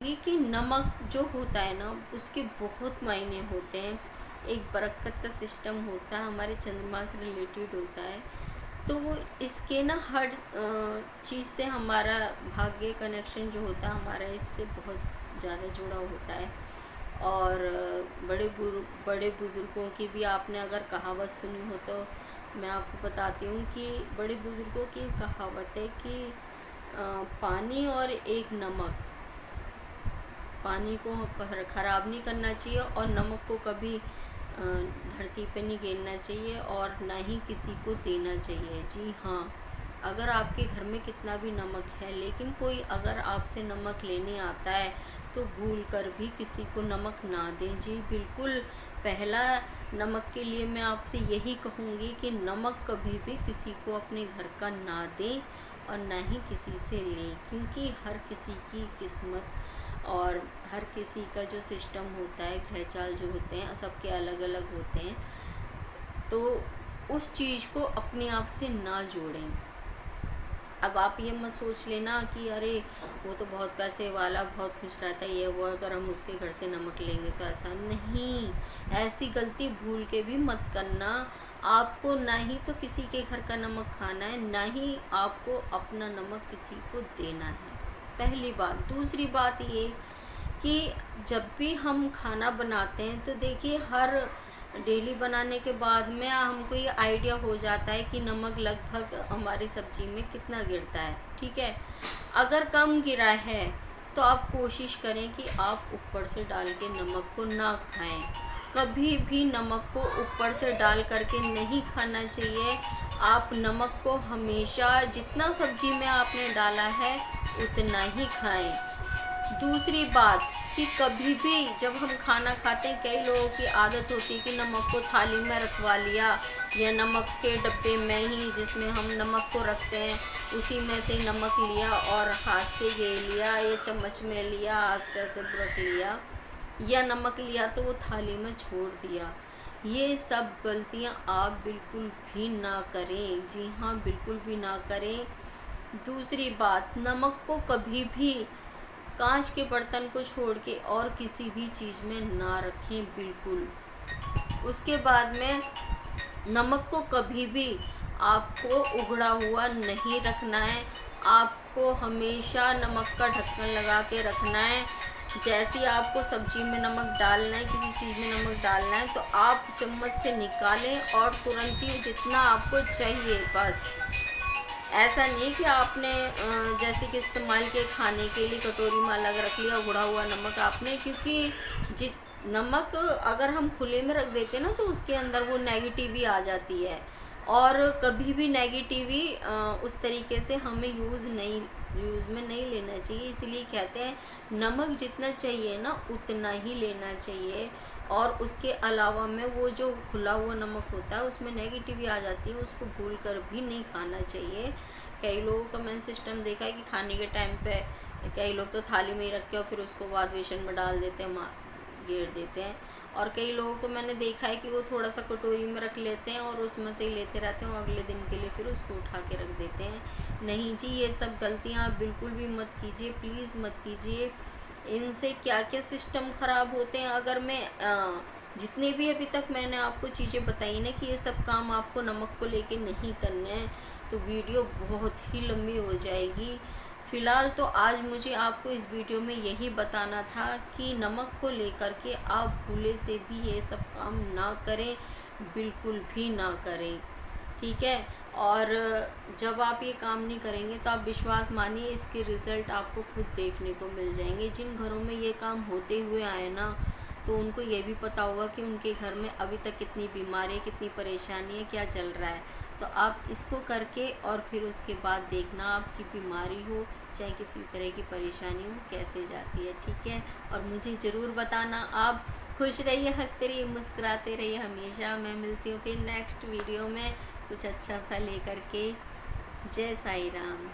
ये कि नमक जो होता है ना, उसके बहुत मायने होते हैं। एक बरक़्क़त का सिस्टम होता है, हमारे चंद्रमा से रिलेटेड होता है। तो वो इसके ना हर चीज़ से हमारा भाग्य कनेक्शन जो होता है हमारा इससे बहुत ज़्यादा जुड़ा होता है। और बड़े बुज़ुर्गों की भी आपने अगर कहावत सुनी हो तो मैं आपको बताती हूँ कि बड़े बुज़ुर्गों की कहावत है कि पानी और एक नमक, पानी को ख़राब नहीं करना चाहिए और नमक को कभी धरती पे नहीं गिरना चाहिए और ना ही किसी को देना चाहिए। जी हाँ, अगर आपके घर में कितना भी नमक है लेकिन कोई अगर आपसे नमक लेने आता है तो भूल कर भी किसी को नमक ना दें। जी बिल्कुल, पहला नमक के लिए मैं आपसे यही कहूँगी कि नमक कभी भी किसी को अपने घर का ना दें और ना ही किसी से लें, क्योंकि हर किसी की किस्मत और हर किसी का जो सिस्टम होता है, ग्रह चाल जो होते हैं सबके अलग अलग होते हैं। तो उस चीज़ को अपने आप से ना जोड़ें। अब आप ये मत सोच लेना कि अरे वो तो बहुत पैसे वाला, बहुत खुश रहता है, ये वो, अगर हम उसके घर से नमक लेंगे तो ऐसा नहीं। ऐसी गलती भूल के भी मत करना। आपको ना ही तो किसी के घर का नमक खाना है, ना ही आपको अपना नमक किसी को देना है, पहली बात। दूसरी बात ये कि जब भी हम खाना बनाते हैं तो देखिए हर डेली बनाने के बाद में हमको ये आइडिया हो जाता है कि नमक लगभग हमारी सब्ज़ी में कितना गिरता है, ठीक है। अगर कम गिरा है तो आप कोशिश करें कि आप ऊपर से डाल के नमक को ना खाएं। कभी भी नमक को ऊपर से डाल करके नहीं खाना चाहिए। आप नमक को हमेशा जितना सब्ज़ी में आपने डाला है उतना ही खाएं। दूसरी बात कि कभी भी जब हम खाना खाते हैं, कई लोगों की आदत होती है कि नमक को थाली में रखवा लिया या नमक के डब्बे में ही जिसमें हम नमक को रखते हैं उसी में से नमक लिया और हाथ से गे लिया या चम्मच में लिया, हाथ से ऐसे बुरक लिया या नमक लिया तो वो थाली में छोड़ दिया। ये सब गलतियां आप बिल्कुल भी ना करें। जी हाँ, बिल्कुल भी ना करें। दूसरी बात, नमक को कभी भी कांच के बर्तन को छोड़ के और किसी भी चीज़ में ना रखें, बिल्कुल। उसके बाद में नमक को कभी भी आपको उगड़ा हुआ नहीं रखना है। आपको हमेशा नमक का ढक्कन लगा के रखना है। जैसे आपको सब्जी में नमक डालना है, किसी चीज़ में नमक डालना है तो आप चम्मच से निकालें और तुरंत ही जितना आपको चाहिए बस। ऐसा नहीं कि आपने जैसे कि इस्तेमाल के खाने के लिए कटोरी में अलग रख लिया उगड़ा हुआ नमक आपने, क्योंकि नमक अगर हम खुले में रख देते हैं ना तो उसके अंदर वो नेगेटिविटी आ जाती है और कभी भी नेगेटिविटी उस तरीके से हमें यूज़ में नहीं लेना चाहिए। इसलिए कहते हैं नमक जितना चाहिए ना उतना ही लेना चाहिए। और उसके अलावा में वो जो खुला हुआ नमक होता है उसमें नेगेटिविटी आ जाती है, उसको भूल कर भी नहीं खाना चाहिए। कई लोगों का मैंने सिस्टम देखा है कि खाने के टाइम पे कई लोग तो थाली में ही रख के और फिर उसको बाद बेसन में डाल देते हैं, घेर देते हैं। और कई लोगों को मैंने देखा है कि वो थोड़ा सा कटोरी में रख लेते हैं और उसमें से ही लेते रहते हैं और अगले दिन के लिए फिर उसको उठा के रख देते हैं। नहीं जी, ये सब गलतियाँ आप बिल्कुल भी मत कीजिए, प्लीज़ मत कीजिए। इनसे क्या क्या सिस्टम ख़राब होते हैं। अगर मैं जितने भी अभी तक मैंने आपको चीज़ें बताई ना कि ये सब काम आपको नमक को लेके नहीं करने हैं तो वीडियो बहुत ही लंबी हो जाएगी। फ़िलहाल तो आज मुझे आपको इस वीडियो में यही बताना था कि नमक को लेकर के आप भूले से भी ये सब काम ना करें, बिल्कुल भी ना करें, ठीक है। और जब आप ये काम नहीं करेंगे तो आप विश्वास मानिए इसके रिज़ल्ट आपको खुद देखने को मिल जाएंगे। जिन घरों में ये काम होते हुए आए ना तो उनको ये भी पता होगा कि उनके घर में अभी तक कितनी बीमारी, कितनी परेशानी है, क्या चल रहा है। तो आप इसको करके और फिर उसके बाद देखना आपकी बीमारी हो चाहे किसी तरह की परेशानी हो कैसे जाती है, ठीक है। और मुझे ज़रूर बताना। आप खुश रहिए, हंसते रहिए, मुस्कुराते रहिए हमेशा। मैं मिलती हूँ फिर नेक्स्ट वीडियो में कुछ अच्छा सा लेकर के। जय साईं राम।